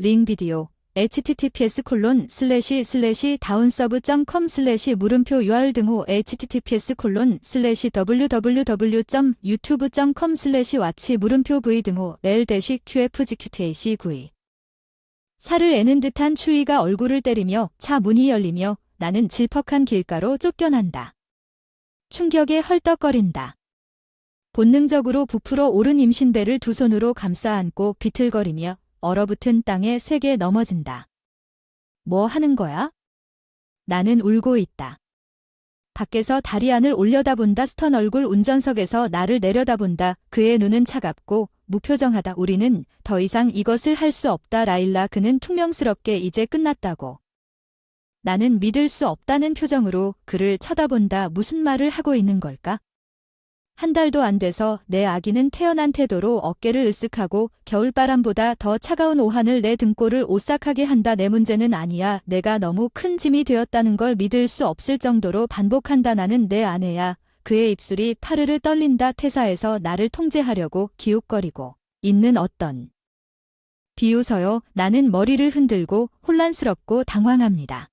링 비디오 https://downsub.com/ 물음표 URL 등호 https://www.youtube.com/watch 물음표 v 등호 l-qfgqtac9 살을 애는 듯한 추위가 얼굴을 때리며 차 문이 열리며 나는 질퍽한 길가로 쫓겨난다. 충격에 헐떡거린다. 본능적으로 부풀어 오른 임신배를 두 손으로 감싸 안고 비틀거리며 얼어붙은 땅에 세게 넘어진다. 뭐 하는 거야? 나는 울고 있다. 밖에서 다리 안을 올려다본다. 스턴 얼굴 운전석에서 나를 내려다본다. 그의 눈은 차갑고 무표정하다. 우리는 더 이상 이것을 할 수 없다. 라일라. 그는 퉁명스럽게 이제 끝났다고. 나는 믿을 수 없다는 표정으로 그를 쳐다본다. 무슨 말을 하고 있는 걸까? 한 달도 안 돼서 내 아기는 태어난 태도로 어깨를 으쓱하고 겨울바람보다 더 차가운 오한을 내 등골을 오싹하게 한다. 내 문제는 아니야. 내가 너무 큰 짐이 되었다는 걸 믿을 수 없을 정도로 반복한다. 나는 내 아내야. 그의 입술이 파르르 떨린다. 태사에서 나를 통제하려고 기웃거리고 있는 어떤 비웃어요. 나는 머리를 흔들고 혼란스럽고 당황합니다.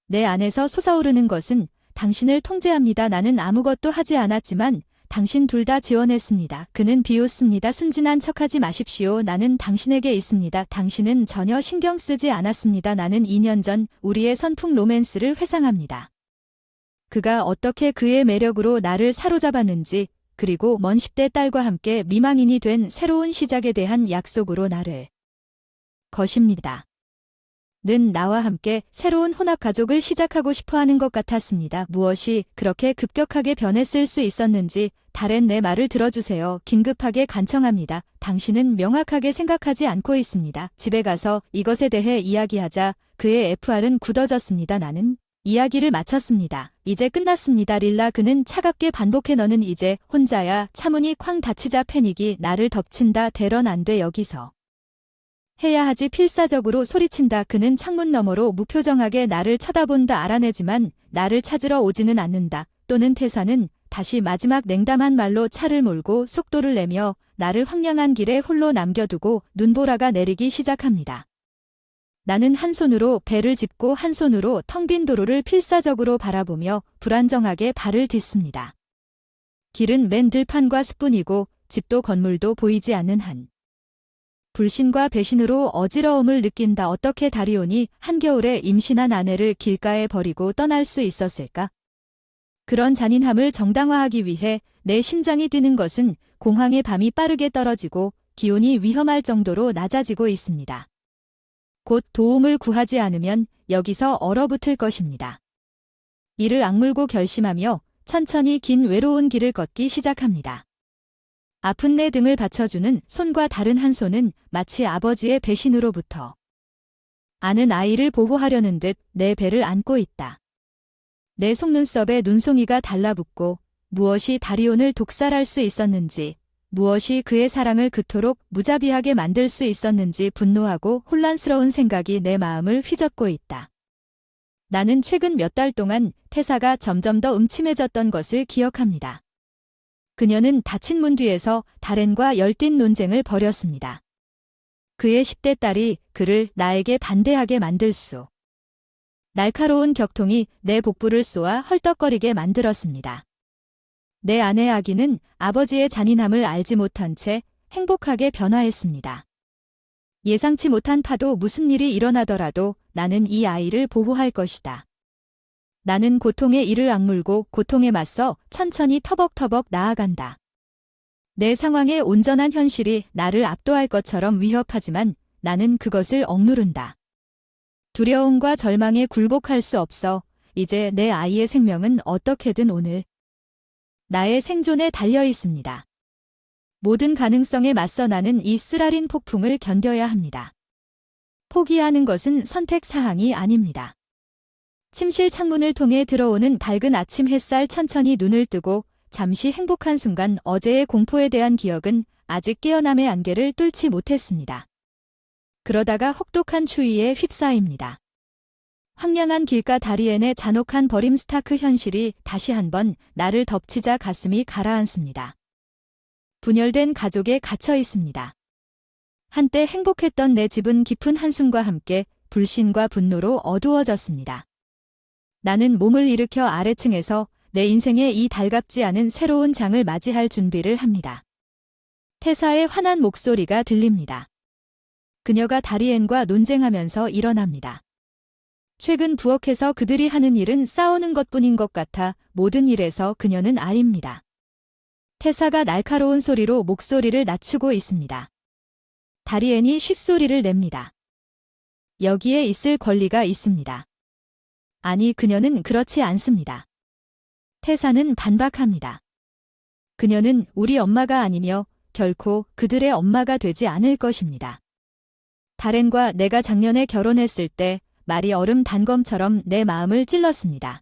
내 안에서 솟아오르는 것은 당신을 통제합니다. 나는 아무것도 하지 않았지만 당신 둘 다 지원했습니다. 그는 비웃습니다. 순진한 척하지 마십시오. 나는 당신에게 있습니다. 당신은 전혀 신경 쓰지 않았습니다. 나는 2년 전 우리의 선풍 로맨스를 회상합니다. 그가 어떻게 그의 매력으로 나를 사로잡았는지, 그리고 먼 10대 딸과 함께 미망인이 된 새로운 시작에 대한 약속으로 나를 거십니다. 는 나와 함께 새로운 혼합 가족을 시작하고 싶어하는 것 같았습니다. 무엇이 그렇게 급격하게 변했을 수 있었는지 다렌 내 말을 들어주세요. 긴급하게 간청합니다. 당신은 명확하게 생각하지 않고 있습니다. 집에 가서 이것에 대해 이야기하자. 그의 FR은 굳어졌습니다. 나는 이야기를 마쳤습니다. 이제 끝났습니다. 릴라. 그는 차갑게 반복해. 너는 이제 혼자야. 차문이 쾅 닫히자 패닉이 나를 덮친다. 대런 안 돼. 여기서 해야 하지. 필사적으로 소리친다. 그는 창문 너머로 무표정하게 나를 쳐다본다. 알아내지만 나를 찾으러 오지는 않는다. 또는 태사는 다시 마지막 냉담한 말로 차를 몰고 속도를 내며 나를 황량한 길에 홀로 남겨두고 눈보라가 내리기 시작합니다. 나는 한 손으로 배를 짚고 한 손으로 텅 빈 도로를 필사적으로 바라보며 불안정하게 발을 딛습니다. 길은 맨 들판과 숲뿐이고 집도 건물도 보이지 않는 한 불신과 배신으로 어지러움을 느낀다. 어떻게 다리온이 한겨울에 임신한 아내를 길가에 버리고 떠날 수 있었을까? 그런 잔인함을 정당화하기 위해 내 심장이 뛰는 것은 공황의 밤이 빠르게 떨어지고 기온이 위험할 정도로 낮아지고 있습니다. 곧 도움을 구하지 않으면 여기서 얼어붙을 것입니다. 이를 악물고 결심하며 천천히 긴 외로운 길을 걷기 시작합니다. 아픈 내 등을 받쳐주는 손과 다른 한 손은 마치 아버지의 배신으로부터 아는 아이를 보호하려는 듯 내 배를 안고 있다. 내 속눈썹에 눈송이가 달라붙고 무엇이 다리온을 독살할 수 있었는지, 무엇이 그의 사랑을 그토록 무자비하게 만들 수 있었는지 분노하고 혼란스러운 생각이 내 마음을 휘젓고 있다. 나는 최근 몇 달 동안 태사가 점점 더 음침해졌던 것을 기억합니다. 그녀는 닫힌 문 뒤에서 다렌과 열띤 논쟁을 벌였습니다. 그의 10대 딸이 그를 나에게 반대하게 만들 수. 날카로운 격통이 내 복부를 쏘아 헐떡거리게 만들었습니다. 내 아내 아기는 아버지의 잔인함을 알지 못한 채 행복하게 변화했습니다. 예상치 못한 파도 무슨 일이 일어나더라도 나는 이 아이를 보호할 것이다. 나는 고통의 이를 악물고 고통에 맞서 천천히 터벅터벅 나아간다. 내 상황의 온전한 현실이 나를 압도할 것처럼 위협하지만 나는 그것을 억누른다. 두려움과 절망에 굴복할 수 없어. 이제 내 아이의 생명은 어떻게든 오늘 나의 생존에 달려 있습니다. 모든 가능성에 맞서 나는 이 쓰라린 폭풍을 견뎌야 합니다. 포기하는 것은 선택 사항이 아닙니다. 침실 창문을 통해 들어오는 밝은 아침 햇살 천천히 눈을 뜨고 잠시 행복한 순간 어제의 공포에 대한 기억은 아직 깨어남의 안개를 뚫지 못했습니다. 그러다가 혹독한 추위에 휩싸입니다. 황량한 길가 다리엔의 잔혹한 버림 스타크 현실이 다시 한번 나를 덮치자 가슴이 가라앉습니다. 분열된 가족에 갇혀 있습니다. 한때 행복했던 내 집은 깊은 한숨과 함께 불신과 분노로 어두워졌습니다. 나는 몸을 일으켜 아래층에서 내 인생의 이 달갑지 않은 새로운 장을 맞이할 준비를 합니다. 태사의 환한 목소리가 들립니다. 그녀가 다리앤과 논쟁하면서 일어납니다. 최근 부엌에서 그들이 하는 일은 싸우는 것뿐인 것 같아 모든 일에서 그녀는 아입니다. 태사가 날카로운 소리로 목소리를 낮추고 있습니다. 다리앤이 쉿소리를 냅니다. 여기에 있을 권리가 있습니다. 아니, 그녀는 그렇지 않습니다. 태사는 반박합니다. 그녀는 우리 엄마가 아니며 결코 그들의 엄마가 되지 않을 것입니다. 다렌과 내가 작년에 결혼했을 때 말이 얼음 단검처럼 내 마음을 찔렀습니다.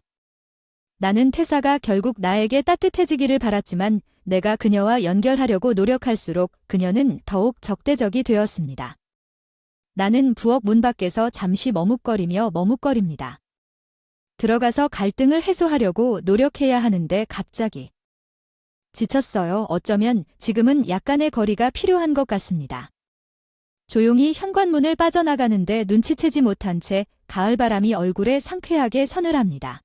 나는 태사가 결국 나에게 따뜻해지기를 바랐지만 내가 그녀와 연결하려고 노력할수록 그녀는 더욱 적대적이 되었습니다. 나는 부엌 문 밖에서 잠시 머뭇거립니다. 들어가서 갈등을 해소하려고 노력해야 하는데 갑자기 지쳤어요. 어쩌면 지금은 약간의 거리가 필요한 것 같습니다. 조용히 현관문을 빠져나가는데 눈치채지 못한 채 가을바람이 얼굴에 상쾌하게 서늘합니다.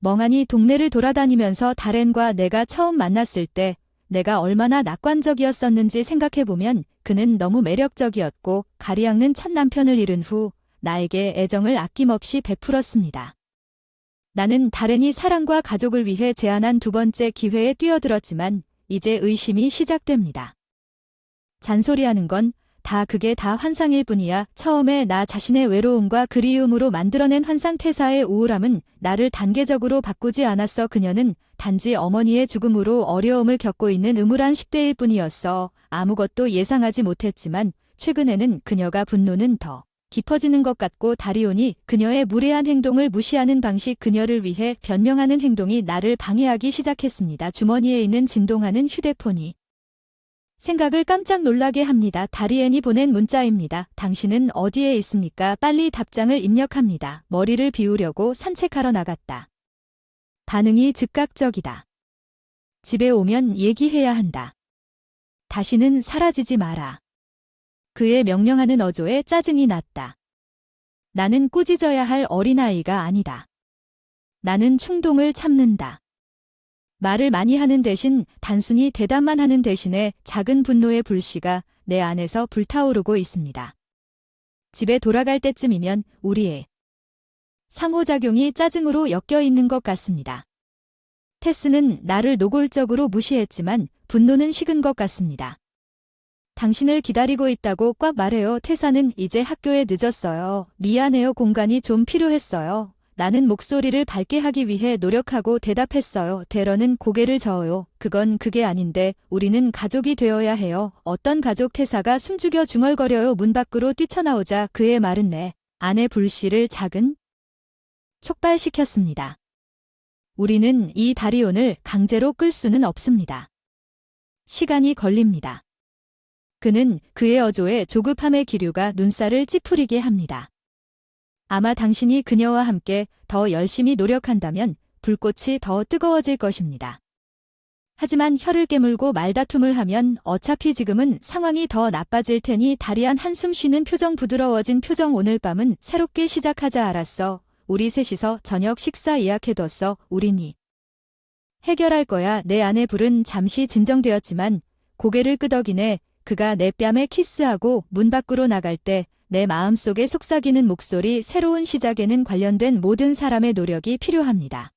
멍하니 동네를 돌아다니면서 다렌과 내가 처음 만났을 때 내가 얼마나 낙관적이었었는지 생각해보면 그는 너무 매력적이었고 가리앉는 첫 남편을 잃은 후 나에게 애정을 아낌없이 베풀었습니다. 나는 다렌이 사랑과 가족을 위해 제안한 두 번째 기회에 뛰어들었지만 이제 의심이 시작됩니다. 잔소리하는 건 그게 다 환상일 뿐이야. 처음에 나 자신의 외로움과 그리움으로 만들어낸 환상 태사의 우울함은 나를 단계적으로 바꾸지 않았어. 그녀는 단지 어머니의 죽음으로 어려움을 겪고 있는 음울한 10대일 뿐이었어. 아무것도 예상하지 못했지만 최근에는 그녀가 분노는 더 깊어지는 것 같고 다리온이 그녀의 무례한 행동을 무시하는 방식, 그녀를 위해 변명하는 행동이 나를 방해하기 시작했습니다. 주머니에 있는 진동하는 휴대폰이 생각을 깜짝 놀라게 합니다. 다리앤이 보낸 문자입니다. 당신은 어디에 있습니까? 빨리 답장을 입력합니다. 머리를 비우려고 산책하러 나갔다. 반응이 즉각적이다. 집에 오면 얘기해야 한다. 다시는 사라지지 마라. 그의 명령하는 어조에 짜증이 났다. 나는 꾸짖어야 할 어린아이가 아니다. 나는 충동을 참는다. 말을 많이 하는 대신 단순히 대답만 하는 대신에 작은 분노의 불씨가 내 안에서 불타오르고 있습니다. 집에 돌아갈 때쯤이면 우리의 상호작용이 짜증으로 엮여 있는 것 같습니다. 테스는 나를 노골적으로 무시했지만 분노는 식은 것 같습니다. 당신을 기다리고 있다고 꽉 말해요. 태사는 이제 학교에 늦었어요. 미안해요. 공간이 좀 필요했어요. 나는 목소리를 밝게 하기 위해 노력하고 대답했어요. 데런은 고개를 저어요. 그건 그게 아닌데 우리는 가족이 되어야 해요. 어떤 가족? 태사가 숨죽여 중얼거려요. 문 밖으로 뛰쳐나오자 그의 말은 내 안의 불씨를 촉발시켰습니다. 우리는 이 다리온을 강제로 끌 수는 없습니다. 시간이 걸립니다. 그는 그의 어조에 조급함의 기류가 눈살을 찌푸리게 합니다. 아마 당신이 그녀와 함께 더 열심히 노력한다면 불꽃이 더 뜨거워질 것입니다. 하지만 혀를 깨물고 말다툼을 하면 어차피 지금은 상황이 더 나빠질 테니 다리안 한숨 쉬는 표정, 부드러워진 표정. 오늘 밤은 새롭게 시작하자. 알았어. 우리 셋이서 저녁 식사 예약해뒀어. 우린이 해결할 거야. 내 안의 불은 잠시 진정되었지만 고개를 끄덕이네. 그가 내 뺨에 키스하고 문 밖으로 나갈 때 내 마음속에 속삭이는 목소리. 새로운 시작에는 관련된 모든 사람의 노력이 필요합니다.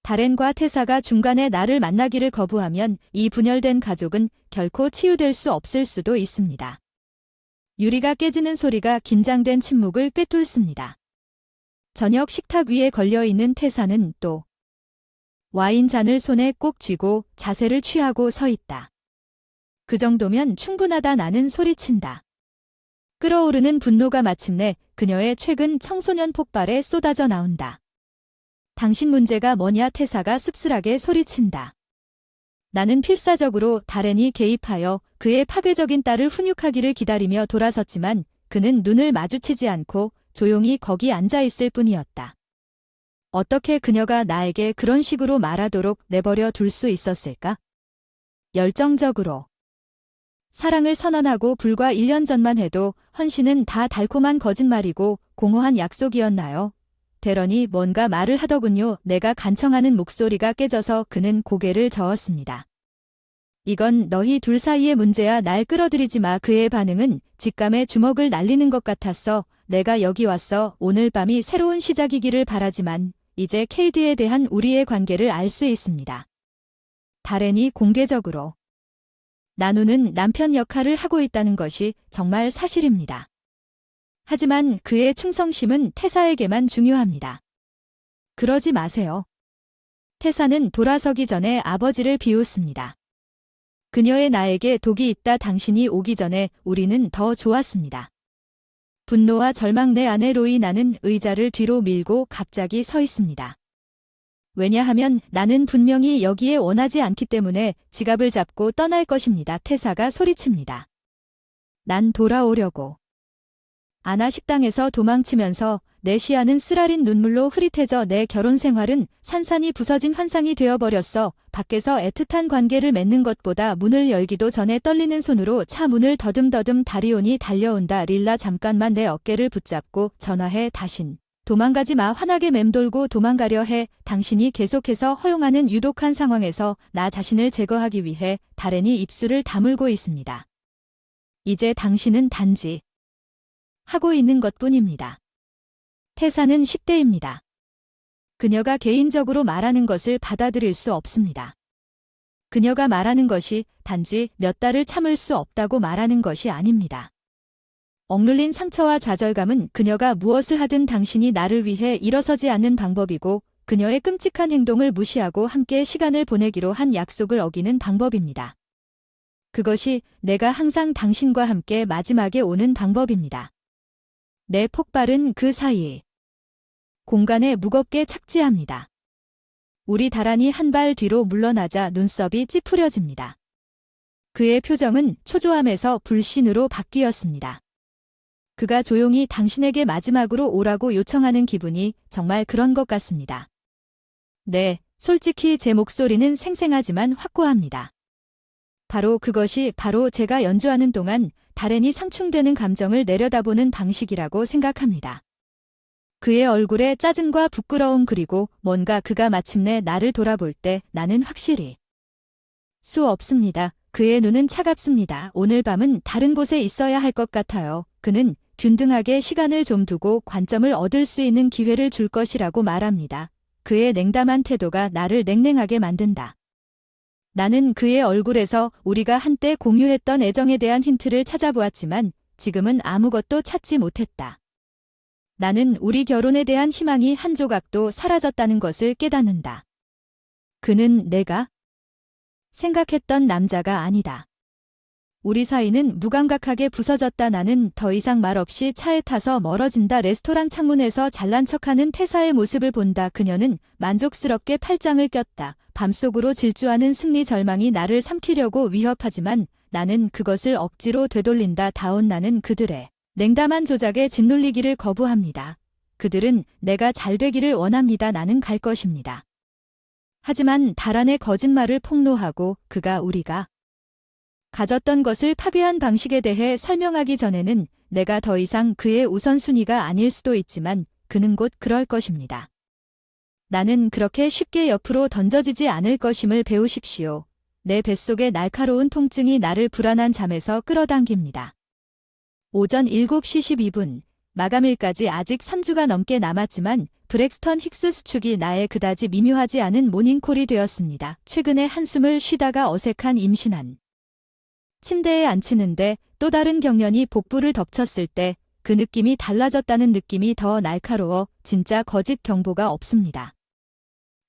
다렌과 태사가 중간에 나를 만나기를 거부하면 이 분열된 가족은 결코 치유될 수 없을 수도 있습니다. 유리가 깨지는 소리가 긴장된 침묵을 꿰뚫습니다. 저녁 식탁 위에 걸려있는 태사는 또 와인잔을 손에 꼭 쥐고 자세를 취하고 서 있다. 그 정도면 충분하다. 나는 소리친다. 끓어오르는 분노가 마침내 그녀의 최근 청소년 폭발에 쏟아져 나온다. 당신 문제가 뭐냐? 태사가 씁쓸하게 소리친다. 나는 필사적으로 다렌이 개입하여 그의 파괴적인 딸을 훈육하기를 기다리며 돌아섰지만 그는 눈을 마주치지 않고 조용히 거기 앉아 있을 뿐이었다. 어떻게 그녀가 나에게 그런 식으로 말하도록 내버려 둘 수 있었을까? 열정적으로 사랑을 선언하고 불과 1년 전만 해도 헌신은 다 달콤한 거짓말이고 공허한 약속이었나요? 대런이 뭔가 말을 하더군요. 내가 간청하는 목소리가 깨져서 그는 고개를 저었습니다. 이건 너희 둘 사이의 문제야. 날 끌어들이지 마. 그의 반응은 직감에 주먹을 날리는 것 같았어. 내가 여기 왔어. 오늘 밤이 새로운 시작이기를 바라지만 이제 케이드에 대한 우리의 관계를 알 수 있습니다. 다렌이 공개적으로 나누는 남편 역할을 하고 있다는 것이 정말 사실입니다. 하지만 그의 충성심은 태사에게만 중요합니다. 그러지 마세요. 태사는 돌아서기 전에 아버지를 비웃습니다. 그녀의 나에게 독이 있다. 당신이 오기 전에 우리는 더 좋았습니다. 분노와 절망 내 안에 로이 나는 의자를 뒤로 밀고 갑자기 서 있습니다. 왜냐하면 나는 분명히 여기에 원하지 않기 때문에 지갑을 잡고 떠날 것입니다. 태사가 소리칩니다. 난 돌아오려고. 아나 식당에서 도망치면서 내 시야는 쓰라린 눈물로 흐릿해져 내 결혼 생활은 산산이 부서진 환상이 되어버렸어. 밖에서 애틋한 관계를 맺는 것보다 문을 열기도 전에 떨리는 손으로 차 문을 더듬더듬 다리온이 달려온다. 릴라 잠깐만 내 어깨를 붙잡고 전화해. 다신 도망가지 마. 환하게 맴돌고 도망가려 해. 당신이 계속해서 허용하는 유독한 상황에서 나 자신을 제거하기 위해 다렌이 입술을 다물고 있습니다. 이제 당신은 단지 하고 있는 것뿐입니다. 태사는 10대입니다. 그녀가 개인적으로 말하는 것을 받아들일 수 없습니다. 그녀가 말하는 것이 단지 몇 달을 참을 수 없다고 말하는 것이 아닙니다. 억눌린 상처와 좌절감은 그녀가 무엇을 하든 당신이 나를 위해 일어서지 않는 방법이고 그녀의 끔찍한 행동을 무시하고 함께 시간을 보내기로 한 약속을 어기는 방법입니다. 그것이 내가 항상 당신과 함께 마지막에 오는 방법입니다. 내 폭발은 그 사이 공간에 무겁게 착지합니다. 우리 다란이 한 발 뒤로 물러나자 눈썹이 찌푸려집니다. 그의 표정은 초조함에서 불신으로 바뀌었습니다. 그가 조용히 당신에게 마지막으로 오라고 요청하는 기분이 정말 그런 것 같습니다. 네, 솔직히 제 목소리는 생생하지만 확고합니다. 바로 그것이 바로 제가 연주하는 동안 다렌이 상충되는 감정을 내려다보는 방식이라고 생각합니다. 그의 얼굴에 짜증과 부끄러움 그리고 뭔가 그가 마침내 나를 돌아볼 때 나는 확실히 수 없습니다. 그의 눈은 차갑습니다. 오늘 밤은 다른 곳에 있어야 할 것 같아요. 그는 균등하게 시간을 좀 두고 관점을 얻을 수 있는 기회를 줄 것이라고 말합니다. 그의 냉담한 태도가 나를 냉랭하게 만든다. 나는 그의 얼굴에서 우리가 한때 공유했던 애정에 대한 힌트를 찾아보았지만 지금은 아무것도 찾지 못했다. 나는 우리 결혼에 대한 희망이 한 조각도 사라졌다는 것을 깨닫는다. 그는 내가 생각했던 남자가 아니다. 우리 사이는 무감각하게 부서졌다. 나는 더 이상 말없이 차에 타서 멀어진다. 레스토랑 창문에서 잘난 척하는 태사의 모습을 본다. 그녀는 만족스럽게 팔짱을 꼈다. 밤속으로 질주하는 승리 절망이 나를 삼키려고 위협하지만 나는 그것을 억지로 되돌린다. 다온 나는 그들의 냉담한 조작에 짓눌리기를 거부합니다. 그들은 내가 잘 되기를 원합니다. 나는 갈 것입니다. 하지만 다란의 거짓말을 폭로하고 그가 우리가 가졌던 것을 파괴한 방식에 대해 설명하기 전에는 내가 더 이상 그의 우선순위가 아닐 수도 있지만 그는 곧 그럴 것입니다. 나는 그렇게 쉽게 옆으로 던져지지 않을 것임을 배우십시오. 내 뱃속의 날카로운 통증이 나를 불안한 잠에서 끌어당깁니다. 오전 7시 12분, 마감일까지 아직 3주가 넘게 남았지만 브렉스턴 힉스 수축이 나의 그다지 미묘하지 않은 모닝콜이 되었습니다. 최근에 한숨을 쉬다가 어색한 임신한 침대에 앉히는데 또 다른 경련이 복부를 덮쳤을 때 그 느낌이 달라졌다는 느낌이 더 날카로워 진짜 거짓 경보가 없습니다.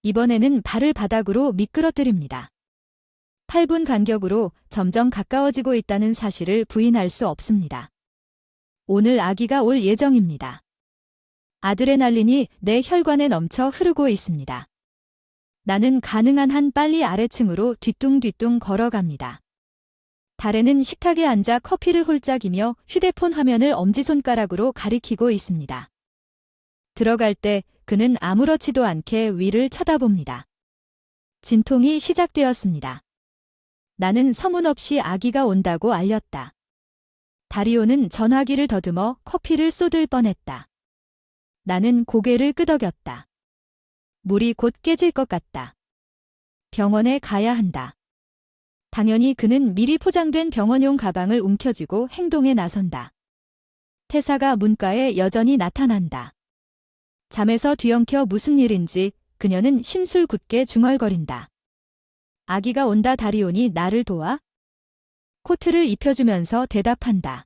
이번에는 발을 바닥으로 미끄러뜨립니다. 8분 간격으로 점점 가까워지고 있다는 사실을 부인할 수 없습니다. 오늘 아기가 올 예정입니다. 아드레날린이 내 혈관에 넘쳐 흐르고 있습니다. 나는 가능한 한 빨리 아래층으로 뒤뚱뒤뚱 걸어갑니다. 다렌은 식탁에 앉아 커피를 홀짝이며 휴대폰 화면을 엄지손가락으로 가리키고 있습니다. 들어갈 때 그는 아무렇지도 않게 위를 쳐다봅니다. 진통이 시작되었습니다. 나는 서문없이 아기가 온다고 알렸다. 다리오는 전화기를 더듬어 커피를 쏟을 뻔했다. 나는 고개를 끄덕였다. 물이 곧 깨질 것 같다. 병원에 가야 한다. 당연히 그는 미리 포장된 병원용 가방을 움켜쥐고 행동에 나선다. 태사가 문가에 여전히 나타난다. 잠에서 뒤엉켜 무슨 일인지 그녀는 심술궂게 중얼거린다. 아기가 온다. 다리온이 나를 도와? 코트를 입혀주면서 대답한다.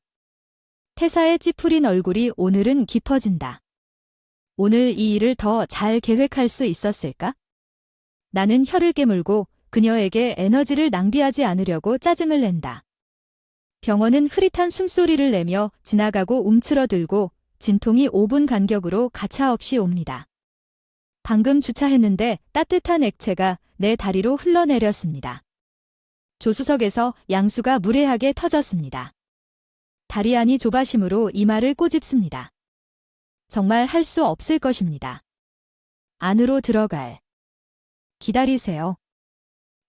태사의 찌푸린 얼굴이 오늘은 깊어진다. 오늘 이 일을 더 잘 계획할 수 있었을까? 나는 혀를 깨물고 그녀에게 에너지를 낭비하지 않으려고 짜증을 낸다. 병원은 흐릿한 숨소리를 내며 지나가고 움츠러들고 진통이 5분 간격으로 가차없이 옵니다. 방금 주차했는데 따뜻한 액체가 내 다리로 흘러내렸습니다. 조수석에서 양수가 무례하게 터졌습니다. 다리 안이 조바심으로 이마를 꼬집습니다. 정말 할 수 없을 것입니다. 안으로 들어갈. 기다리세요.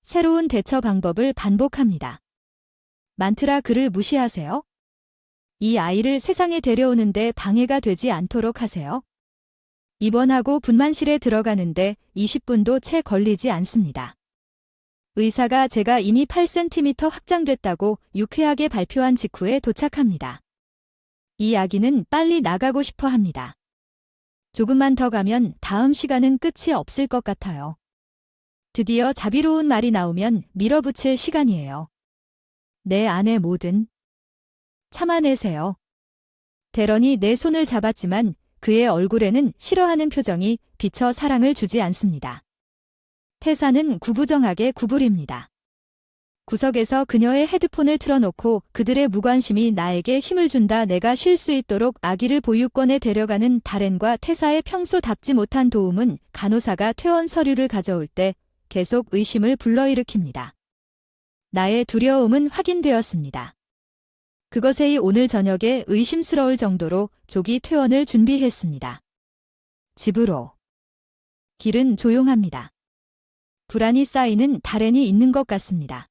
새로운 대처 방법을 반복합니다. 만트라 그를 무시하세요? 이 아이를 세상에 데려오는데 방해가 되지 않도록 하세요. 입원하고 분만실에 들어가는데 20분도 채 걸리지 않습니다. 의사가 제가 이미 8cm 확장됐다고 유쾌하게 발표한 직후에 도착합니다. 이 아기는 빨리 나가고 싶어 합니다. 조금만 더 가면 다음 시간은 끝이 없을 것 같아요. 드디어 자비로운 말이 나오면 밀어붙일 시간이에요. 내 안의 모든 참아내세요. 대런이 내 손을 잡았지만 그의 얼굴에는 싫어하는 표정이 비쳐 사랑을 주지 않습니다. 태사는 구부정하게 구부립니다. 구석에서 그녀의 헤드폰을 틀어놓고 그들의 무관심이 나에게 힘을 준다. 내가 쉴 수 있도록 아기를 보육원에 데려가는 다렌과 태사의 평소답지 못한 도움은 간호사가 퇴원 서류를 가져올 때 계속 의심을 불러일으킵니다. 나의 두려움은 확인되었습니다. 그것에 오늘 저녁에 의심스러울 정도로 조기 퇴원을 준비했습니다. 집으로. 길은 조용합니다. 불안이 쌓이는 다렌이 있는 것 같습니다.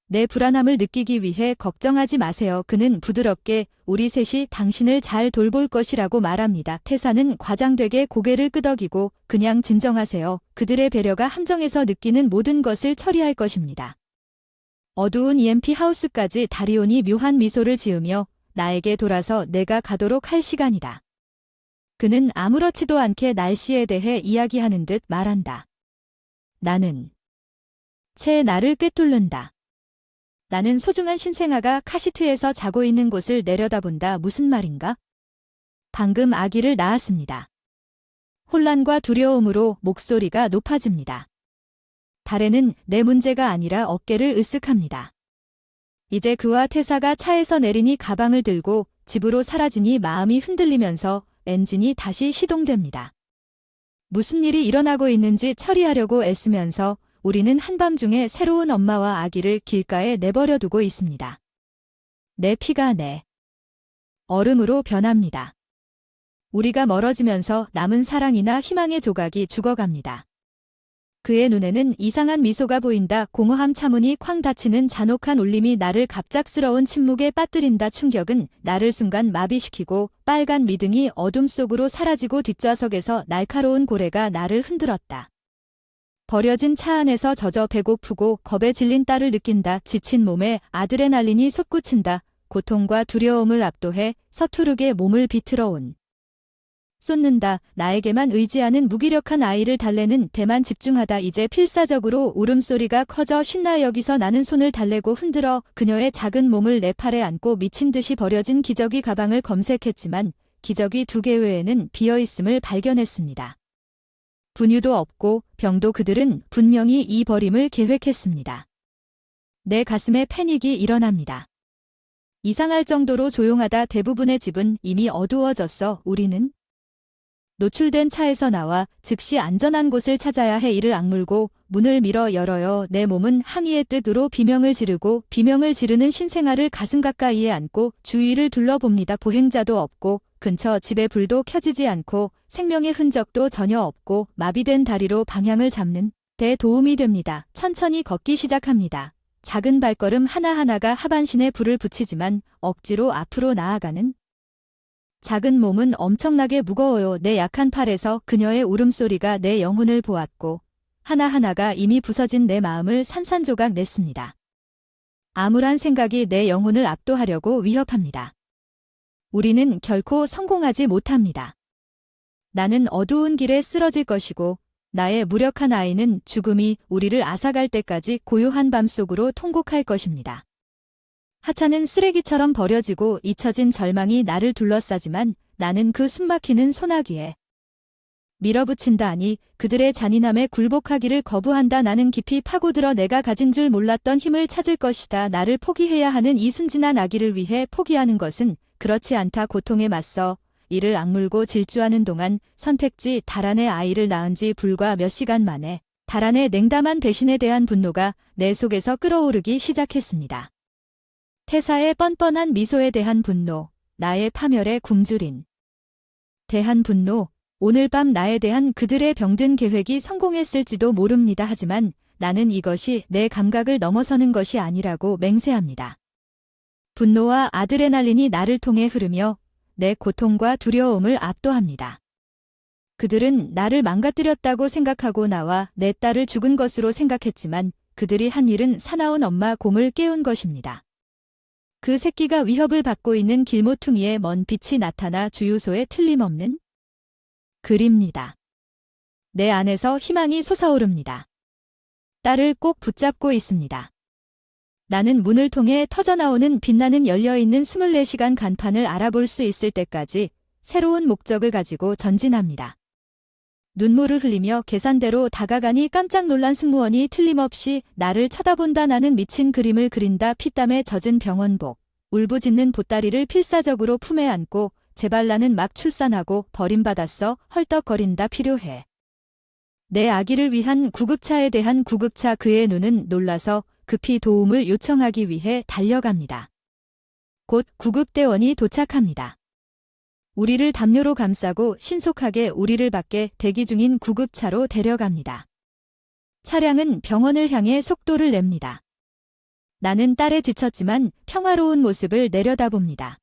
내 불안함을 느끼기 위해 걱정하지 마세요. 그는 부드럽게 우리 셋이 당신을 잘 돌볼 것이라고 말합니다. 태사는 과장되게 고개를 끄덕이고 그냥 진정하세요. 그들의 배려가 함정에서 느끼는 모든 것을 처리할 것입니다. 어두운 EMP 하우스까지 다리온이 묘한 미소를 지으며 나에게 돌아서 내가 가도록 할 시간이다. 그는 아무렇지도 않게 날씨에 대해 이야기하는 듯 말한다. 나는 채 나를 꿰뚫는다. 나는 소중한 신생아가 카시트에서 자고 있는 곳을 내려다본다. 무슨 말인가? 방금 아기를 낳았습니다. 혼란과 두려움으로 목소리가 높아집니다. 다렌은 내 문제가 아니라 어깨를 으쓱합니다. 이제 그와 태사가 차에서 내리니 가방을 들고 집으로 사라지니 마음이 흔들리면서 엔진이 다시 시동됩니다. 무슨 일이 일어나고 있는지 처리하려고 애쓰면서 우리는 한밤중에 새로운 엄마와 아기를 길가에 내버려 두고 있습니다. 내 피가 내 얼음으로 변합니다. 우리가 멀어지면서 남은 사랑이나 희망의 조각이 죽어갑니다. 그의 눈에는 이상한 미소가 보인다. 공허함 차문이 쾅 닫히는 잔혹한 울림이 나를 갑작스러운 침묵에 빠뜨린다. 충격은 나를 순간 마비시키고 빨간 미등이 어둠 속으로 사라지고 뒷좌석에서 날카로운 고래가 나를 흔들었다. 버려진 차 안에서 젖어 배고프고 겁에 질린 딸을 느낀다. 지친 몸에 아드레날린이 솟구친다. 고통과 두려움을 압도해 서투르게 몸을 비틀어온. 쏟는다. 나에게만 의지하는 무기력한 아이를 달래는 데만 집중하다. 이제 필사적으로 울음소리가 커져 신나. 여기서 나는 손을 달래고 흔들어 그녀의 작은 몸을 내 팔에 안고 미친 듯이 버려진 기저귀 가방을 검색했지만 기저귀 2개 외에는 비어있음을 발견했습니다. 분유도 없고 병도. 그들은 분명히 이 버림을 계획했습니다. 내 가슴에 패닉이 일어납니다. 이상할 정도로 조용하다. 대부분의 집은 이미 어두워졌어. 우리는 노출된 차에서 나와 즉시 안전한 곳을 찾아야 해. 이를 악물고 문을 밀어 열어요. 내 몸은 항의의 뜻으로 비명을 지르고 비명을 지르는 신생아를 가슴 가까이에 안고 주위를 둘러봅니다. 보행자도 없고 근처 집에 불도 켜지지 않고 생명의 흔적도 전혀 없고 마비된 다리로 방향을 잡는 데 도움이 됩니다. 천천히 걷기 시작합니다. 작은 발걸음 하나하나가 하반신에 불을 붙이지만 억지로 앞으로 나아가는 작은 몸은 엄청나게 무거워요. 내 약한 팔에서 그녀의 울음소리가 내 영혼을 보았고 하나하나가 이미 부서진 내 마음을 산산조각 냈습니다. 암울한 생각이 내 영혼을 압도하려고 위협합니다. 우리는 결코 성공하지 못합니다. 나는 어두운 길에 쓰러질 것이고 나의 무력한 아이는 죽음이 우리를 앗아갈 때까지 고요한 밤속으로 통곡할 것입니다. 하찮은 쓰레기처럼 버려지고 잊혀진 절망이 나를 둘러싸지만 나는 그 숨막히는 소나기에 밀어붙인다. 아니, 그들의 잔인함에 굴복하기를 거부한다. 나는 깊이 파고들어 내가 가진 줄 몰랐던 힘을 찾을 것이다. 나를 포기해야 하는 이 순진한 아기를 위해 포기하는 것은 그렇지 않다. 고통에 맞서 이를 악물고 질주하는 동안 선택지 달안의 아이를 낳은 지 불과 몇 시간 만에 달안의 냉담한 배신에 대한 분노가 내 속에서 끓어오르기 시작했습니다. 태사의 뻔뻔한 미소에 대한 분노, 나의 파멸에 굶주린 대한 분노, 오늘 밤 나에 대한 그들의 병든 계획이 성공했을지도 모릅니다. 하지만 나는 이것이 내 감각을 넘어서는 것이 아니라고 맹세합니다. 분노와 아드레날린이 나를 통해 흐르며 내 고통과 두려움을 압도합니다. 그들은 나를 망가뜨렸다고 생각하고 나와 내 딸을 죽은 것으로 생각했지만 그들이 한 일은 사나운 엄마 곰을 깨운 것입니다. 그 새끼가 위협을 받고 있는 길모퉁이에 먼 빛이 나타나 주유소에 틀림없는 글입니다. 내 안에서 희망이 솟아오릅니다. 딸을 꼭 붙잡고 있습니다. 나는 문을 통해 터져나오는 빛나는 열려있는 24시간 간판을 알아볼 수 있을 때까지 새로운 목적을 가지고 전진합니다. 눈물을 흘리며 계산대로 다가가니 깜짝 놀란 승무원이 틀림없이 나를 쳐다본다. 나는 미친 그림을 그린다. 피땀에 젖은 병원복, 울부짖는 보따리를 필사적으로 품에 안고 제발 나는 막 출산하고 버림받았어. 헐떡거린다. 필요해. 내 아기를 위한 구급차에 대한 구급차. 그의 눈은 놀라서 급히 도움을 요청하기 위해 달려갑니다. 곧 구급대원이 도착합니다. 우리를 담요로 감싸고 신속하게 우리를 밖에 대기 중인 구급차로 데려갑니다. 차량은 병원을 향해 속도를 냅니다. 나는 딸에 지쳤지만 평화로운 모습을 내려다봅니다.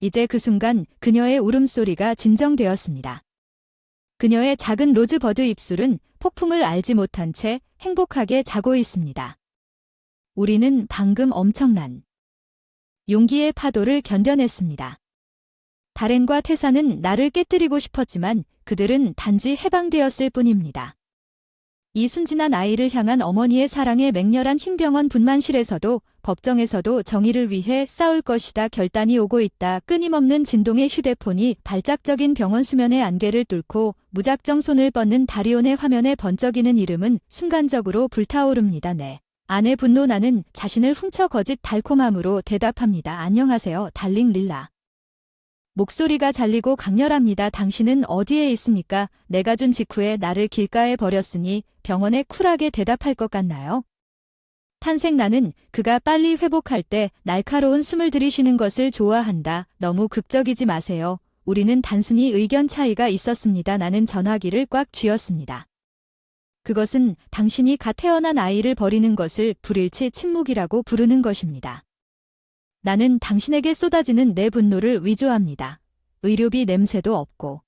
이제 그 순간 그녀의 울음소리가 진정되었습니다. 그녀의 작은 로즈버드 입술은 폭풍을 알지 못한 채 행복하게 자고 있습니다. 우리는 방금 엄청난 용기의 파도를 견뎌냈습니다. 다렌과 태사는 나를 깨뜨리고 싶었지만 그들은 단지 해방되었을 뿐입니다. 이 순진한 아이를 향한 어머니의 사랑에 맹렬한 흰병원 분만실에서도 법정에서도 정의를 위해 싸울 것이다. 결단이 오고 있다. 끊임없는 진동의 휴대폰이 발작적인 병원 수면의 안개를 뚫고 무작정 손을 뻗는 다리온의 화면에 번쩍이는 이름은 순간적으로 불타오릅니다. 네. 아내 분노. 나는 자신을 훔쳐 거짓 달콤함으로 대답합니다. 안녕하세요, 달링 릴라. 목소리가 잘리고 강렬합니다. 당신은 어디에 있습니까? 내가 준 직후에 나를 길가에 버렸으니 병원에 쿨하게 대답할 것 같나요? 탄생. 나는 그가 빨리 회복할 때 날카로운 숨을 들이쉬는 것을 좋아한다. 너무 극적이지 마세요. 우리는 단순히 의견 차이가 있었습니다. 나는 전화기를 꽉 쥐었습니다. 그것은 당신이 갓 태어난 아이를 버리는 것을 불일치 침묵이라고 부르는 것입니다. 나는 당신에게 쏟아지는 내 분노를 위조합니다. 의료비 냄새도 없고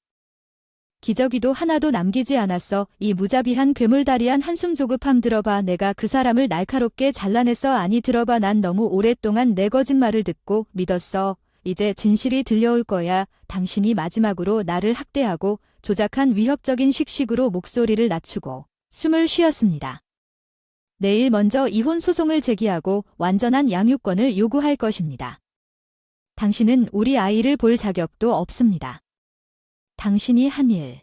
기저귀도 하나도 남기지 않았어. 이 무자비한 괴물다리한 한숨 조급함. 들어봐. 내가 그 사람을 날카롭게 잘라냈어. 아니, 들어봐. 난 너무 오랫동안 내 거짓말을 듣고 믿었어. 이제 진실이 들려올 거야. 당신이 마지막으로 나를 학대하고 조작한 위협적인 씩씩으로 목소리를 낮추고 숨을 쉬었습니다. 내일 먼저 이혼 소송을 제기하고 완전한 양육권을 요구할 것입니다. 당신은 우리 아이를 볼 자격도 없습니다. 당신이 한 일.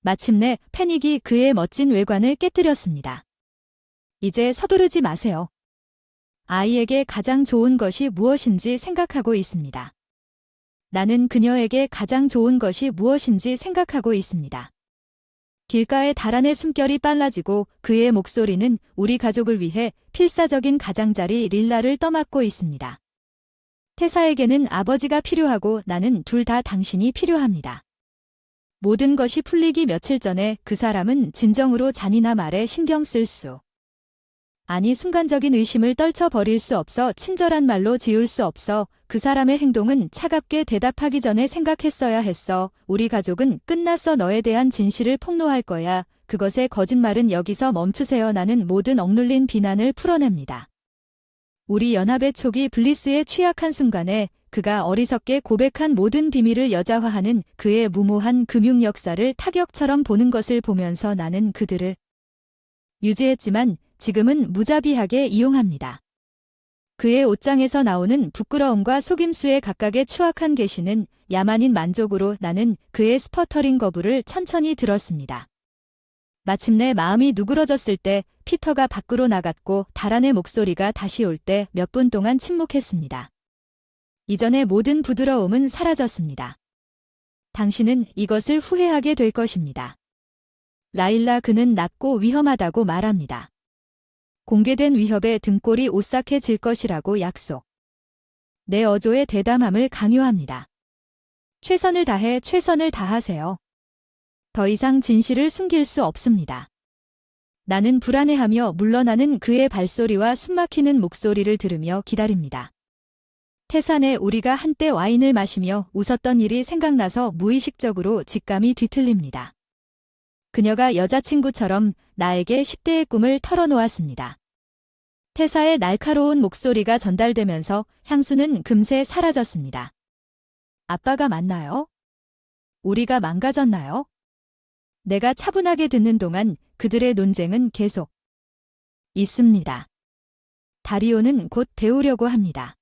마침내 패닉이 그의 멋진 외관을 깨뜨렸습니다. 이제 서두르지 마세요. 아이에게 가장 좋은 것이 무엇인지 생각하고 있습니다. 나는 그녀에게 가장 좋은 것이 무엇인지 생각하고 있습니다. 길가의 달안의 숨결이 빨라지고 그의 목소리는 우리 가족을 위해 필사적인 가장자리 릴라를 떠맡고 있습니다. 태사에게는 아버지가 필요하고 나는 둘 다 당신이 필요합니다. 모든 것이 풀리기 며칠 전에 그 사람은 진정으로 잔인함 아래 신경 쓸 수 아니 순간적인 의심을 떨쳐버릴 수 없어 친절한 말로 지울 수 없어 그 사람의 행동은 차갑게 대답하기 전에 생각했어야 했어. 우리 가족은 끝났어. 너에 대한 진실을 폭로할 거야. 그것의 거짓말은 여기서 멈추세요. 나는 모든 억눌린 비난을 풀어냅니다. 우리 연합의 촉이 블리스에 취약한 순간에 그가 어리석게 고백한 모든 비밀을 여자화하는 그의 무모한 금융 역사를 타격처럼 보는 것을 보면서 나는 그들을 유지했지만 지금은 무자비하게 이용합니다. 그의 옷장에서 나오는 부끄러움과 속임수의 각각의 추악한 계시는 야만인 만족으로 나는 그의 스퍼터링 거부를 천천히 들었습니다. 마침내 마음이 누그러졌을 때 피터가 밖으로 나갔고 다란의 목소리가 다시 올 때 몇 분 동안 침묵했습니다. 이전의 모든 부드러움은 사라졌습니다. 당신은 이것을 후회하게 될 것입니다. 라일라, 그는 낮고 위험하다고 말합니다. 공개된 위협에 등골이 오싹해질 것이라고 약속. 내 어조의 대담함을 강요합니다. 최선을 다하세요. 더 이상 진실을 숨길 수 없습니다. 나는 불안해하며 물러나는 그의 발소리와 숨막히는 목소리를 들으며 기다립니다. 태산에 우리가 한때 와인을 마시며 웃었던 일이 생각나서 무의식적으로 직감이 뒤틀립니다. 그녀가 여자친구처럼 나에게 10대의 꿈을 털어놓았습니다. 태사의 날카로운 목소리가 전달되면서 향수는 금세 사라졌습니다. 아빠가 맞나요? 우리가 망가졌나요? 내가 차분하게 듣는 동안 그들의 논쟁은 계속 있습니다. 다리오는 곧 배우려고 합니다.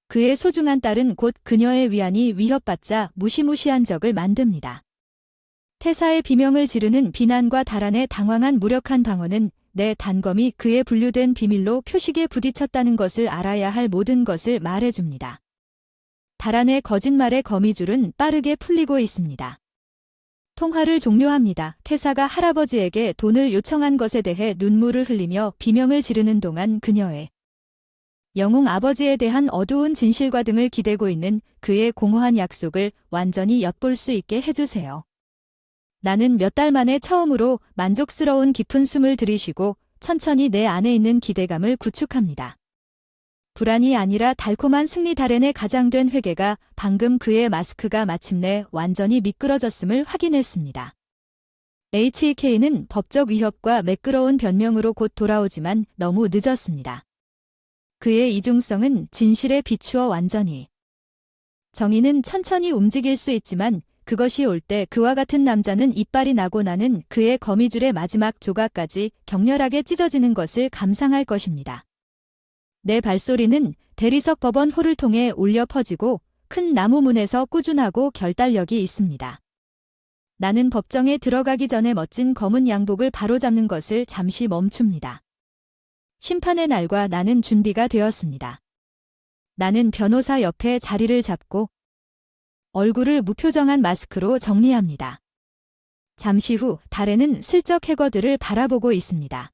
그의 소중한 딸은 곧 그녀의 위안이 위협받자 무시무시한 적을 만듭니다. 태사의 비명을 지르는 비난과 다란의 당황한 무력한 방언은 내 단검이 그의 분류된 비밀로 표식에 부딪혔다는 것을 알아야 할 모든 것을 말해줍니다. 다란의 거짓말의 거미줄은 빠르게 풀리고 있습니다. 통화를 종료합니다. 태사가 할아버지에게 돈을 요청한 것에 대해 눈물을 흘리며 비명을 지르는 동안 그녀의 영웅 아버지에 대한 어두운 진실과 등을 기대고 있는 그의 공허한 약속을 완전히 엿볼 수 있게 해주세요. 나는 몇 달 만에 처음으로 만족스러운 깊은 숨을 들이쉬고 천천히 내 안에 있는 기대감을 구축합니다. 불안이 아니라 달콤한 승리. 다렌의 가장된 회개가 방금 그의 마스크가 마침내 완전히 미끄러졌음을 확인했습니다. HEK는 법적 위협과 매끄러운 변명으로 곧 돌아오지만 너무 늦었습니다. 그의 이중성은 진실에 비추어 완전히. 정의는 천천히 움직일 수 있지만 그것이 올 때 그와 같은 남자는 이빨이 나고 나는 그의 거미줄의 마지막 조각까지 격렬하게 찢어지는 것을 감상할 것입니다. 내 발소리는 대리석 법원 홀을 통해 울려 퍼지고 큰 나무 문에서 꾸준하고 결단력이 있습니다. 나는 법정에 들어가기 전에 멋진 검은 양복을 바로잡는 것을 잠시 멈춥니다. 심판의 날과 나는 준비가 되었습니다. 나는 변호사 옆에 자리를 잡고 얼굴을 무표정한 마스크로 정리합니다. 잠시 후 다렌은 슬쩍 해거들을 바라보고 있습니다.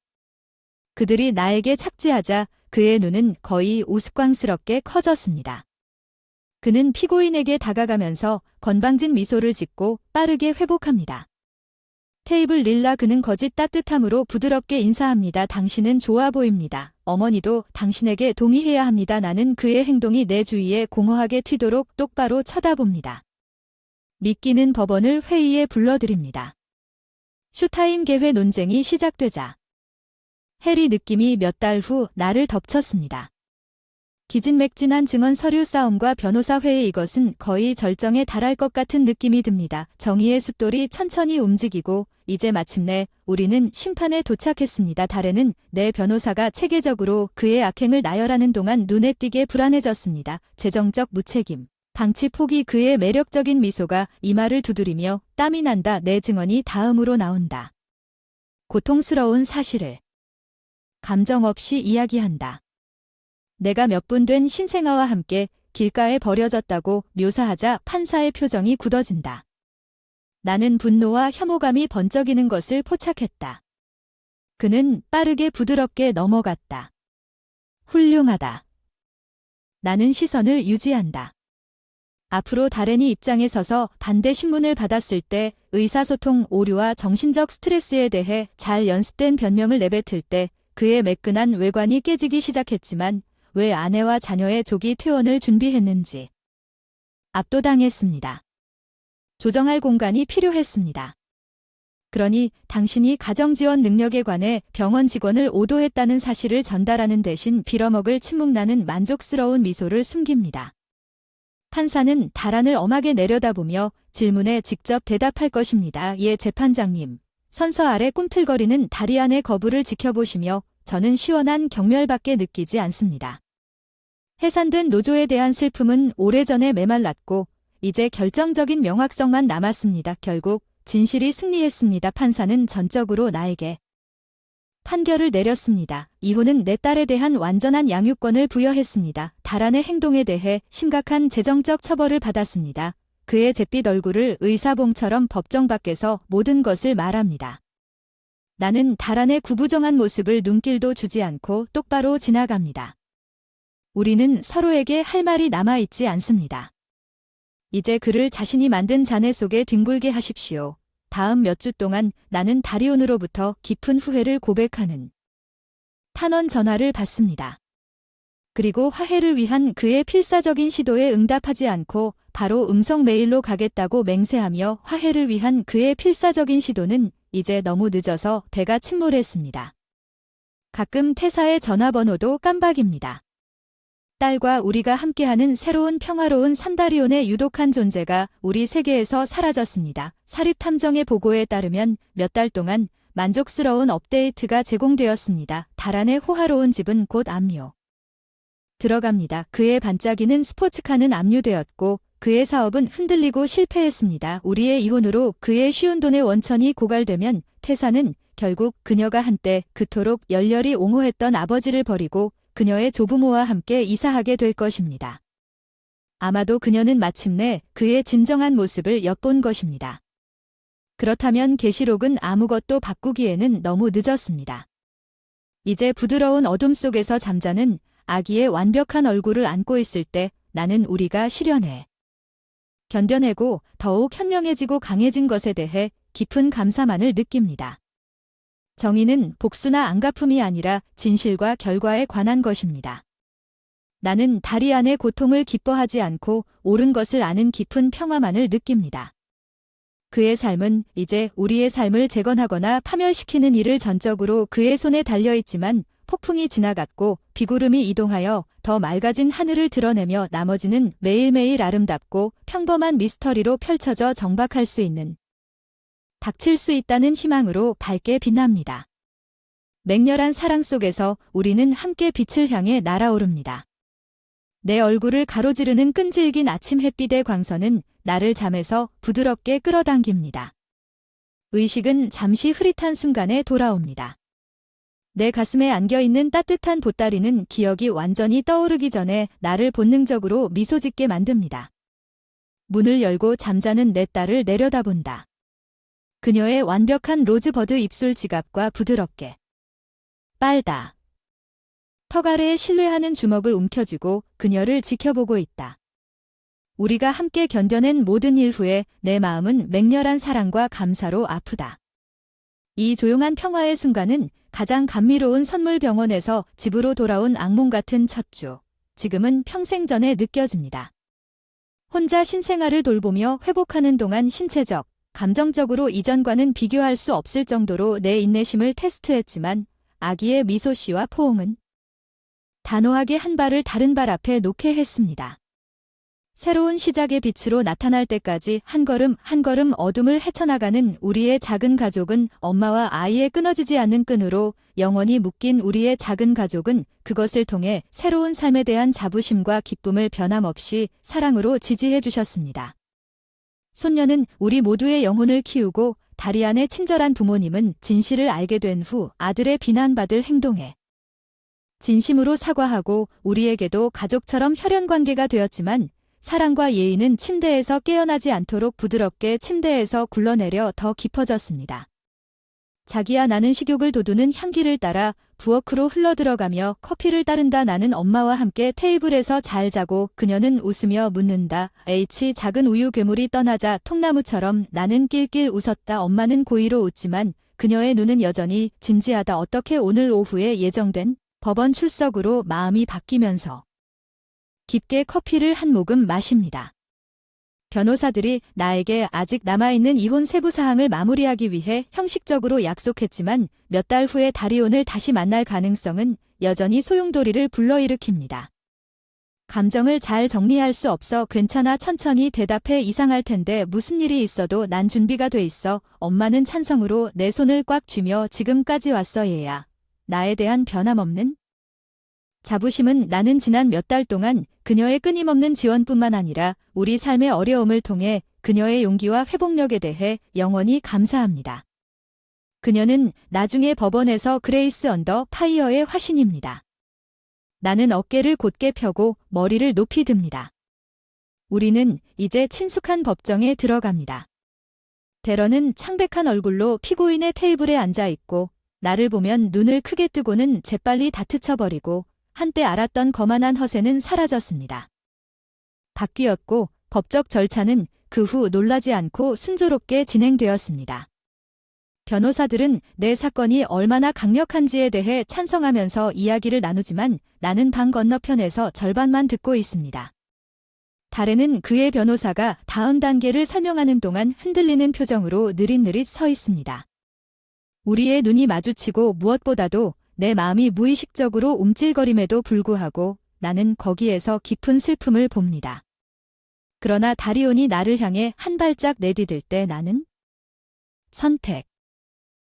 그들이 나에게 착지하자 그의 눈은 거의 우스꽝스럽게 커졌습니다. 그는 피고인에게 다가가면서 건방진 미소를 짓고 빠르게 회복합니다. 테이블 릴라, 그는 거짓 따뜻함으로 부드럽게 인사합니다. 당신은 좋아 보입니다. 어머니도 당신에게 동의해야 합니다. 나는 그의 행동이 내 주위에 공허하게 튀도록 똑바로 쳐다봅니다. 믿기는 법원을 회의에 불러들입니다. 쇼타임 개회 논쟁이 시작되자 해리 느낌이 몇 달 후 나를 덮쳤습니다. 기진맥진한 증언 서류 싸움과 변호사 회의, 이것은 거의 절정에 달할 것 같은 느낌이 듭니다. 정의의 숫돌이 천천히 움직이고 이제 마침내 우리는 심판에 도착했습니다. 다렌은 내 변호사가 체계적으로 그의 악행을 나열하는 동안 눈에 띄게 불안해졌습니다. 재정적 무책임, 방치 포기. 그의 매력적인 미소가 이마를 두드리며 땀이 난다. 내 증언이 다음으로 나온다. 고통스러운 사실을 감정 없이 이야기한다. 내가 몇 분 된 신생아와 함께 길가에 버려졌다고 묘사하자 판사의 표정이 굳어진다. 나는 분노와 혐오감이 번쩍이는 것을 포착했다. 그는 빠르게 부드럽게 넘어갔다. 훌륭하다. 나는 시선을 유지한다. 앞으로 다렌이 입장에 서서 반대 신문을 받았을 때 의사소통 오류와 정신적 스트레스에 대해 잘 연습된 변명을 내뱉을 때 그의 매끈한 외관이 깨지기 시작했지만 왜 아내와 자녀의 조기 퇴원을 준비했는지 압도당했습니다. 조정할 공간이 필요했습니다. 그러니 당신이 가정지원 능력에 관해 병원 직원을 오도했다는 사실을 전달하는 대신 빌어먹을 침묵나는 만족스러운 미소를 숨깁니다. 판사는 달안을 엄하게 내려다보며 질문에 직접 대답할 것입니다. 예, 재판장님. 선서 아래 꿈틀거리는 다리안의 거부를 지켜보시며 저는 시원한 경멸밖에 느끼지 않습니다. 해산된 노조에 대한 슬픔은 오래전에 메말랐고 이제 결정적인 명확성만 남았습니다. 결국 진실이 승리했습니다. 판사는 전적으로 나에게 판결을 내렸습니다. 이혼은 내 딸에 대한 완전한 양육권을 부여했습니다. 달안의 행동에 대해 심각한 재정적 처벌을 받았습니다. 그의 잿빛 얼굴을 의사봉처럼 법정 밖에서 모든 것을 말합니다. 나는 달안의 구부정한 모습을 눈길도 주지 않고 똑바로 지나갑니다. 우리는 서로에게 할 말이 남아있지 않습니다. 이제 그를 자신이 만든 잔해 속에 뒹굴게 하십시오. 다음 몇 주 동안 나는 다리온으로부터 깊은 후회를 고백하는 탄원 전화를 받습니다. 그리고 화해를 위한 그의 필사적인 시도에 응답하지 않고 바로 음성 메일로 가겠다고 맹세하며 화해를 위한 그의 필사적인 시도는 이제 너무 늦어서 배가 침몰했습니다. 가끔 태사의 전화번호도 깜박입니다. 딸과 우리가 함께하는 새로운 평화로운 삼다리온의 유독한 존재가 우리 세계에서 사라졌습니다. 사립탐정의 보고에 따르면 몇 달 동안 만족스러운 업데이트가 제공되었습니다. 달안의 호화로운 집은 곧 압류 들어갑니다. 그의 반짝이는 스포츠카는 압류되었고 그의 사업은 흔들리고 실패했습니다. 우리의 이혼으로 그의 쉬운 돈의 원천이 고갈되면 태사는 결국 그녀가 한때 그토록 열렬히 옹호했던 아버지를 버리고 그녀의 조부모와 함께 이사하게 될 것입니다. 아마도 그녀는 마침내 그의 진정한 모습을 엿본 것입니다. 그렇다면 계시록은 아무것도 바꾸기에는 너무 늦었습니다. 이제 부드러운 어둠 속에서 잠자는 아기의 완벽한 얼굴을 안고 있을 때 나는 우리가 실현해 견뎌내고 더욱 현명해지고 강해진 것에 대해 깊은 감사만을 느낍니다. 정의는 복수나 안갚음이 아니라 진실과 결과에 관한 것입니다. 나는 다리안의 고통을 기뻐하지 않고 옳은 것을 아는 깊은 평화만을 느낍니다. 그의 삶은 이제 우리의 삶을 재건하거나 파멸시키는 일을 전적으로 그의 손에 달려있지만 폭풍이 지나갔고 비구름이 이동하여 더 맑아진 하늘을 드러내며 나머지는 매일매일 아름답고 평범한 미스터리로 펼쳐져 정박할 수 있는 닥칠 수 있다는 희망으로 밝게 빛납니다. 맹렬한 사랑 속에서 우리는 함께 빛을 향해 날아오릅니다. 내 얼굴을 가로지르는 끈질긴 아침 햇빛의 광선은 나를 잠에서 부드럽게 끌어당깁니다. 의식은 잠시 흐릿한 순간에 돌아옵니다. 내 가슴에 안겨있는 따뜻한 보따리는 기억이 완전히 떠오르기 전에 나를 본능적으로 미소 짓게 만듭니다. 문을 열고 잠자는 내 딸을 내려다본다. 그녀의 완벽한 로즈버드 입술 지갑과 부드럽게 빨다. 턱 아래에 신뢰하는 주먹을 움켜쥐고 그녀를 지켜보고 있다. 우리가 함께 견뎌낸 모든 일 후에 내 마음은 맹렬한 사랑과 감사로 아프다. 이 조용한 평화의 순간은 가장 감미로운 선물병원에서 집으로 돌아온 악몽 같은 첫 주. 지금은 평생 전에 느껴집니다. 혼자 신생아를 돌보며 회복하는 동안 신체적, 감정적으로 이전과는 비교할 수 없을 정도로 내 인내심을 테스트했지만 아기의 미소 씨와 포옹은 단호하게 한 발을 다른 발 앞에 놓게 했습니다. 새로운 시작의 빛으로 나타날 때까지 한 걸음 한 걸음 어둠을 헤쳐나가는 우리의 작은 가족은 엄마와 아이의 끊어지지 않는 끈으로 영원히 묶인 우리의 작은 가족은 그것을 통해 새로운 삶에 대한 자부심과 기쁨을 변함없이 사랑으로 지지해 주셨습니다. 손녀는 우리 모두의 영혼을 키우고 다리안의 친절한 부모님은 진실을 알게 된 후 아들의 비난받을 행동에 진심으로 사과하고 우리에게도 가족처럼 혈연관계가 되었지만 사랑과 예의는 침대에서 깨어나지 않도록 부드럽게 침대에서 굴러내려 더 깊어졌습니다. 자기야 나는 식욕을 돋우는 향기를 따라 부엌으로 흘러들어가며 커피를 따른다. 나는 엄마와 함께 테이블에서 잘 자고 그녀는 웃으며 묻는다. 작은 우유 괴물이 떠나자 통나무처럼 나는 낄낄 웃었다. 엄마는 고의로 웃지만 그녀의 눈은 여전히 진지하다. 어떻게 오늘 오후에 예정된 법원 출석으로 마음이 바뀌면서 깊게 커피를 한 모금 마십니다. 변호사들이 나에게 아직 남아있는 이혼 세부 사항을 마무리하기 위해 형식적으로 약속했지만 몇 달 후에 다리온을 다시 만날 가능성은 여전히 소용돌이를 불러일으킵니다. 감정을 잘 정리할 수 없어 괜찮아 천천히 대답해 이상할 텐데 무슨 일이 있어도 난 준비가 돼 있어. 엄마는 찬성으로 내 손을 꽉 쥐며 지금까지 왔어 얘야. 나에 대한 변함없는 자부심은 나는 지난 몇 달 동안 그녀의 끊임없는 지원뿐만 아니라 우리 삶의 어려움을 통해 그녀의 용기와 회복력에 대해 영원히 감사합니다. 그녀는 나중에 법원에서 그레이스 언더 파이어의 화신입니다. 나는 어깨를 곧게 펴고 머리를 높이 듭니다. 우리는 이제 친숙한 법정에 들어갑니다. 데런은 창백한 얼굴로 피고인의 테이블에 앉아 있고 나를 보면 눈을 크게 뜨고는 재빨리 다트쳐버리고 한때 알았던 거만한 허세는 사라졌습니다. 바뀌었고 법적 절차는 그 후 놀라지 않고 순조롭게 진행되었습니다. 변호사들은 내 사건이 얼마나 강력한지에 대해 찬성하면서 이야기를 나누지만 나는 방 건너편에서 절반만 듣고 있습니다. 다레는 그의 변호사가 다음 단계를 설명하는 동안 흔들리는 표정으로 느릿느릿 서 있습니다. 우리의 눈이 마주치고 무엇보다도 내 마음이 무의식적으로 움찔거림에도 불구하고 나는 거기에서 깊은 슬픔을 봅니다. 그러나 다리온이 나를 향해 한 발짝 내디딜 때 나는 선택.